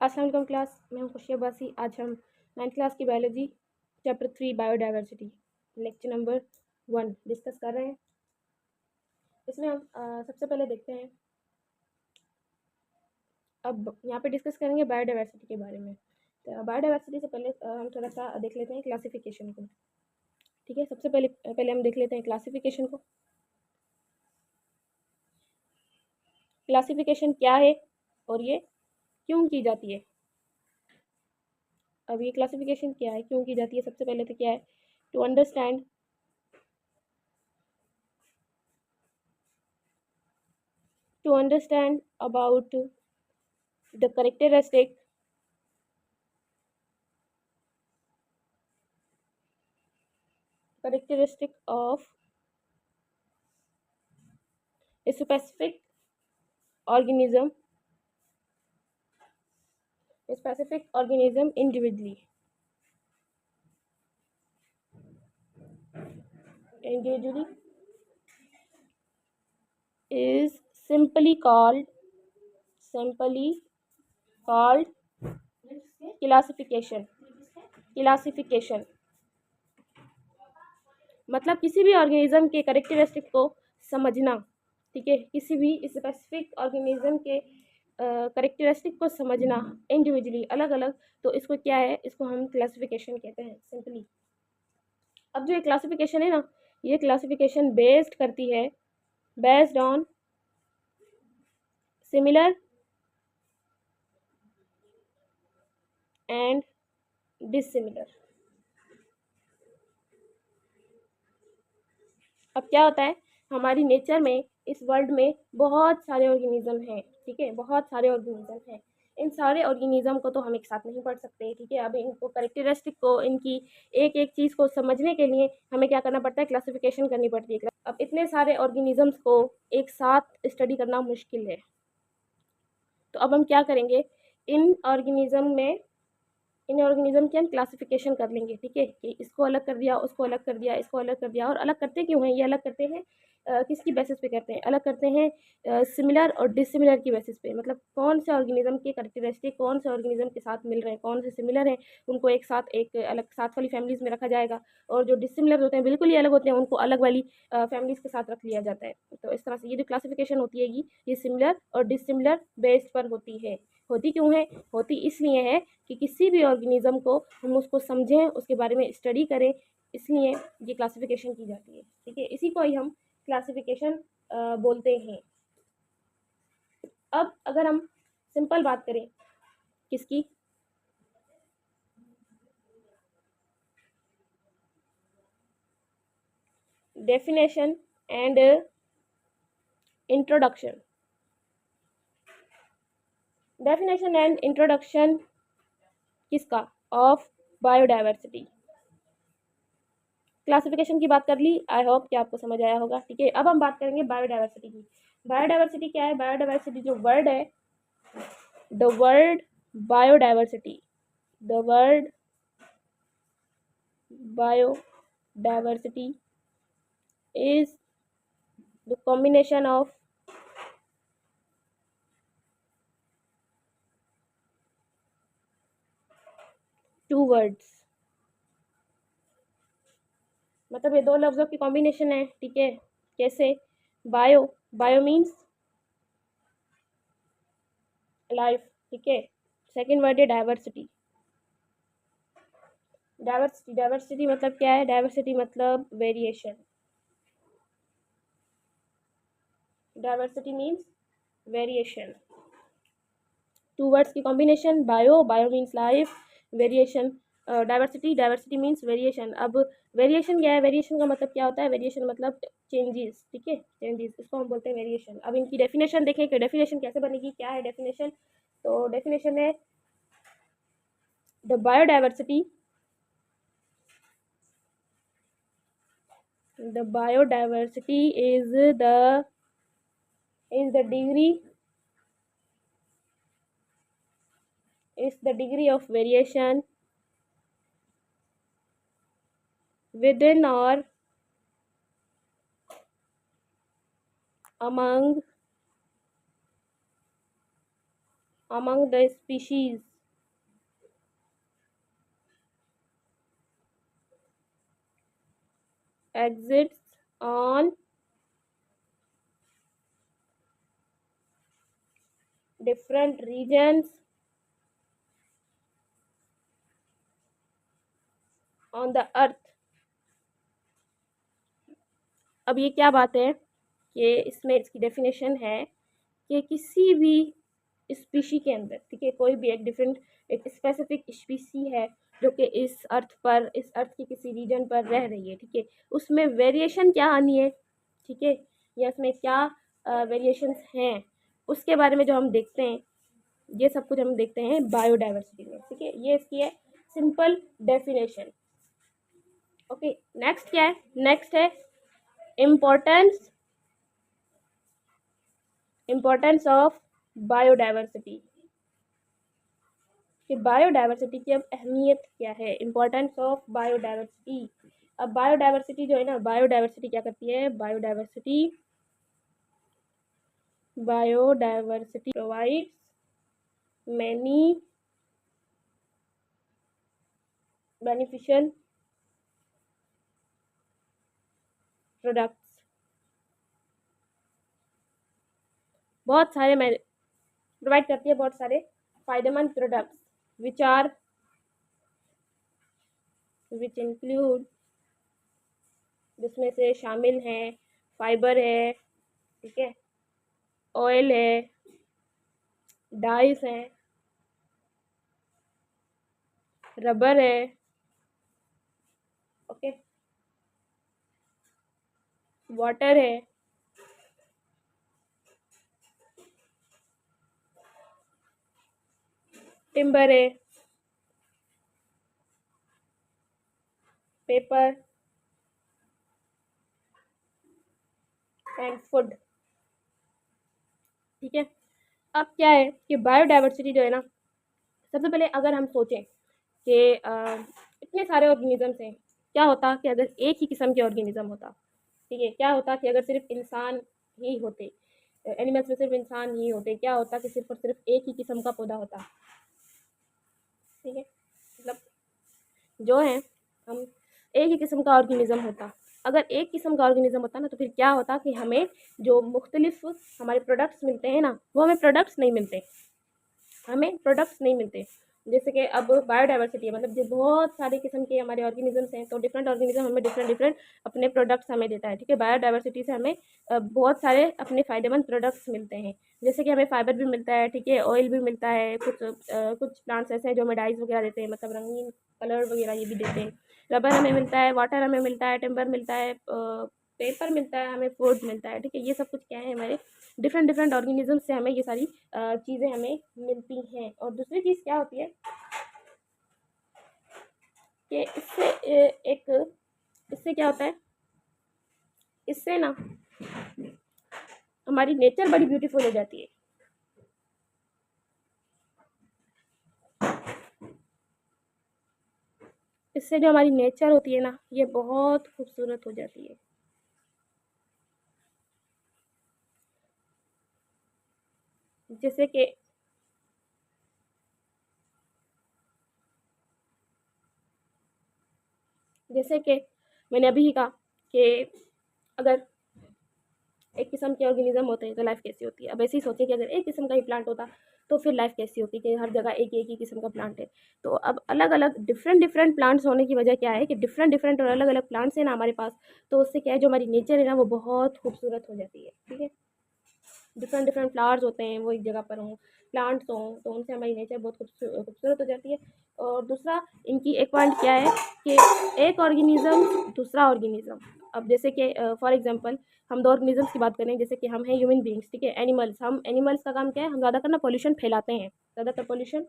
अस्सलाम वालेकुम क्लास, मैं हूँ खुशी अब्बासी। आज हम 9th क्लास की biology chapter 3 biodiversity lecture number 1 discuss कर रहे हैं। इसमें हम सबसे पहले देखते हैं, अब यहाँ पे डिस्कस करेंगे बायोडाइवर्सिटी के बारे में। तो बायोडाइवर्सिटी से पहले हम थोड़ा सा देख लेते हैं क्लासिफिकेशन को। ठीक है, सबसे पहले हम देख लेते हैं क्लासिफिकेशन को। क्लासिफिकेशन क्या है और ये क्यों की जाती है। अब ये क्लासिफिकेशन क्या है, क्यों की जाती है, सबसे पहले तो क्या है, to understand about the characteristic of a specific organism individually is simply called classification। मतलब किसी भी ऑर्गेनिज्म के कैरेक्टरिस्टिक को समझना। ठीक है, किसी भी स्पेसिफिक ऑर्गेनिज्म के कैरेक्टरिस्टिक को समझना इंडिविजुअली अलग अलग, तो इसको क्या है, इसको हम क्लासिफिकेशन कहते हैं सिंपली। अब जो ये क्लासिफिकेशन है ना, ये classification based on similar and dissimilar. अब क्या होता है, हमारी नेचर में, इस वर्ल्ड में बहुत सारे ऑर्गेनिज्म हैं। ठीक है, बहुत सारे ऑर्गेनिज्म हैं। इन सारे ऑर्गेनिज्म को तो हम एक साथ नहीं पढ़ सकते। ठीक है, अब इनको कैरेक्टरिस्टिक को, इनकी एक एक चीज़ को समझने के लिए हमें क्या करना पड़ता है, क्लासिफिकेशन करनी पड़ती है। अब इतने सारे ऑर्गेनिजम्स को एक साथ स्टडी करना मुश्किल है, तो अब हम क्या करेंगे, इन ऑर्गेनिज्म की हम क्लासिफिकेशन कर लेंगे। ठीक है, कि इसको अलग कर दिया, उसको अलग कर दिया, इसको अलग कर दिया। और अलग करते क्यों हैं, ये अलग करते हैं किसकी बेसिस पे करते हैं, अलग करते हैं सिमिलर और डिसिमिलर की बेसिस पे। मतलब कौन से ऑर्गेनिज्म के कैरेक्टरिस्टिक कौन से ऑर्गेनिज्म के साथ मिल रहे हैं, कौन से सिमिलर हैं, उनको एक साथ एक अलग साथ वाली फैमिलीज़ में रखा जाएगा, और जो डिसिमिलर होते हैं, बिल्कुल ही अलग होते हैं, उनको अलग वाली फैमिलीज़ के साथ रख लिया जाता है। तो इस तरह से ये जो क्लासिफिकेशन होती है ये सिमिलर और डिसिमिलर बेस्ड पर होती है। होती क्यों है, होती इसलिए है कि किसी भी ऑर्गेनिज्म को हम उसको समझें, उसके बारे में स्टडी करें, इसलिए ये क्लासिफिकेशन की जाती है। ठीक है, इसी को ही हम क्लासिफिकेशन बोलते हैं। अब अगर हम सिंपल बात करें किसकी, definition and introduction. Definition and introduction किसका, ऑफ बायोडाइवर्सिटी। क्लासिफिकेशन की बात कर ली, आई होप कि आपको समझ आया होगा। ठीक है, अब हम बात करेंगे बायोडाइवर्सिटी की। बायोडाइवर्सिटी क्या है, बायोडाइवर्सिटी जो वर्ड है, the word biodiversity, the word biodiversity is the combination of two words। मतलब ये दो लफ्ज़ों की कॉम्बिनेशन है। ठीक है, कैसे, बायो मीन्स लाइफ। ठीक है, सेकेंड वर्ड है डाइवर्सिटी। डाइवर्सिटी मतलब क्या है, डाइवर्सिटी मतलब variation. Diversity means variation. Two words की combination, bio means life, variation diversity means variation. अब वेरिएशन क्या है, वेरिएशन का मतलब क्या होता है, वेरिएशन मतलब चेंजेस। ठीक है, चेंजेस, इसको हम बोलते हैं वेरिएशन। अब इनकी डेफिनेशन देखें कि डेफिनेशन कैसे बनेगी, क्या है डेफिनेशन। तो डेफिनेशन है, the biodiversity is the degree of variation within or among the species exits on different regions on the earth। अब ये क्या बात है कि इसमें इसकी डेफिनेशन है कि किसी भी स्पीशी के अंदर, ठीक है, कोई भी एक डिफरेंट एक स्पेसिफिक स्पीसी है जो कि इस अर्थ पर, इस अर्थ के किसी रीजन पर रह रही है, ठीक है, उसमें वेरिएशन क्या आनी है, ठीक है, या उसमें क्या वेरिएशंस हैं, उसके बारे में जो हम देखते हैं, ये सब कुछ हम देखते हैं बायोडाइवर्सिटी में, ठीक है। ये इसकी है सिंपल डेफिनेशन। ओके, नेक्स्ट क्या है? नेक्स्ट है इम्पोर्टेंस ऑफ बायोडाइवर्सिटी, कि बायोडाइवर्सिटी की अब अहमियत क्या है, इम्पोर्टेंस ऑफ बायोडाइवर्सिटी। अब बायोडाइवर्सिटी जो है ना, बायोडाइवर्सिटी क्या करती है? Biodiversity provides many beneficial products, बहुत सारे प्रोवाइड करती है बहुत सारे फायदेमंद प्रोडक्ट्स, विच इंक्लूड, जिसमें से शामिल हैं फाइबर है, ठीक है, ऑयल है, डाइस हैं, रबर है, ओके, वाटर है, टिम्बर है, पेपर एंड फूड, ठीक है। अब क्या है कि बायोडाइवर्सिटी जो है ना, सबसे पहले अगर हम सोचें कि इतने सारे ऑर्गेनिजम्स हैं, क्या होता कि अगर एक ही किस्म के ऑर्गेनिज्म होता, ठीक है, क्या होता कि अगर सिर्फ इंसान ही होते, एनिमल्स में सिर्फ इंसान ही होते, क्या होता कि सिर्फ और सिर्फ एक ही किस्म का पौधा होता, ठीक है, मतलब जो है हम एक ही किस्म का ऑर्गेनिज्म होता, अगर एक किस्म का ऑर्गेनिज्म होता ना, तो फिर क्या होता कि हमें जो मुख्तलिफ हमारे प्रोडक्ट्स मिलते हैं ना, वो हमें प्रोडक्ट्स नहीं मिलते, जैसे कि अब बायोडाइवर्सिटी है, मतलब जो बहुत सारे किस्म के हमारे ऑर्गेनिजम्स हैं, तो डिफरेंट ऑर्गेनिज्म हमें डिफरेंट डिफरेंट अपने प्रोडक्ट्स हमें देता है, ठीक है। बायोडाइवर्सिटी से हमें बहुत सारे अपने फ़ायदेमंद प्रोडक्ट्स मिलते हैं, जैसे कि हमें फाइबर भी मिलता है, ठीक है, ऑयल भी मिलता है, कुछ प्लांट्स ऐसे हैं जो हमें डाइज वगैरह देते हैं, मतलब रंगीन कलर वगैरह ये भी देते हैं, रबर हमें मिलता है, वाटर हमें मिलता है, टिम्बर मिलता है, पेपर मिलता है, हमें फूड मिलता है, ठीक है। ये सब कुछ क्या है, हमारे डिफरेंट डिफरेंट ऑर्गेनिज्म से हमें ये सारी चीज़ें हमें मिलती हैं। और दूसरी चीज़ क्या होती है कि इससे क्या होता है, इससे ना हमारी नेचर बड़ी ब्यूटीफुल हो जाती है, इससे जो हमारी नेचर होती है ना, ये बहुत खूबसूरत हो जाती है। जैसे कि मैंने अभी ही कहा कि अगर एक किस्म के ऑर्गेनिज्म होते हैं तो लाइफ कैसी होती है। अब ऐसे ही सोचिए कि अगर एक किस्म का ही प्लांट होता तो फिर लाइफ कैसी होती, कि हर जगह एक ही किस्म का प्लांट है। तो अब अलग अलग डिफरेंट डिफरेंट प्लांट्स होने की वजह क्या है कि डिफरेंट डिफरेंट और अलग अलग प्लांट्स हैं ना हमारे पास, तो उससे क्या है, जो हमारी नेचर है ना वो बहुत खूबसूरत हो जाती है, ठीक है। डिफरेंट डिफरेंट फ्लावर्स होते हैं, वो एक जगह पर हों, प्लांट्स हों, तो उनसे हमारी नेचर बहुत खूबसूरत हो जाती है। और दूसरा इनकी एक पॉइंट क्या है कि एक ऑर्गेनिज्म दूसरा ऑर्गेनिज्म, अब जैसे कि फॉर एग्जांपल हम दो ऑर्गेनिजम्स की बात करें, जैसे कि हम हैं ह्यूमन बींग्स, ठीक है, एनिमल्स का काम क्या है, हम ज़्यादातर ना पॉल्यूशन फैलाते हैं, ज़्यादातर पॉल्यूशन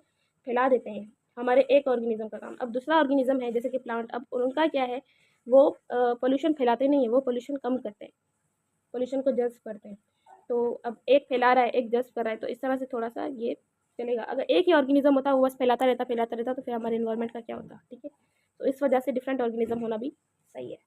फैला देते हैं, हमारे एक ऑर्गेनिज्म का काम। अब दूसरा ऑर्गेनिज्म है जैसे कि प्लांट, अब उनका क्या है, वो पॉल्यूशन फैलाते नहीं है, वो पॉल्यूशन कम करते हैं, पॉल्यूशन को जज्ब करते हैं। तो अब एक फैला रहा है, एक जज्ब कर रहा है, तो इस तरह से थोड़ा सा ये चलेगा। अगर एक ही ऑर्गेनिज्म होता वो बस फैलाता रहता तो फिर हमारे इन्वायरमेंट का क्या होता, ठीक है। तो इस वजह से डिफरेंट ऑर्गेनिज्म होना भी सही है।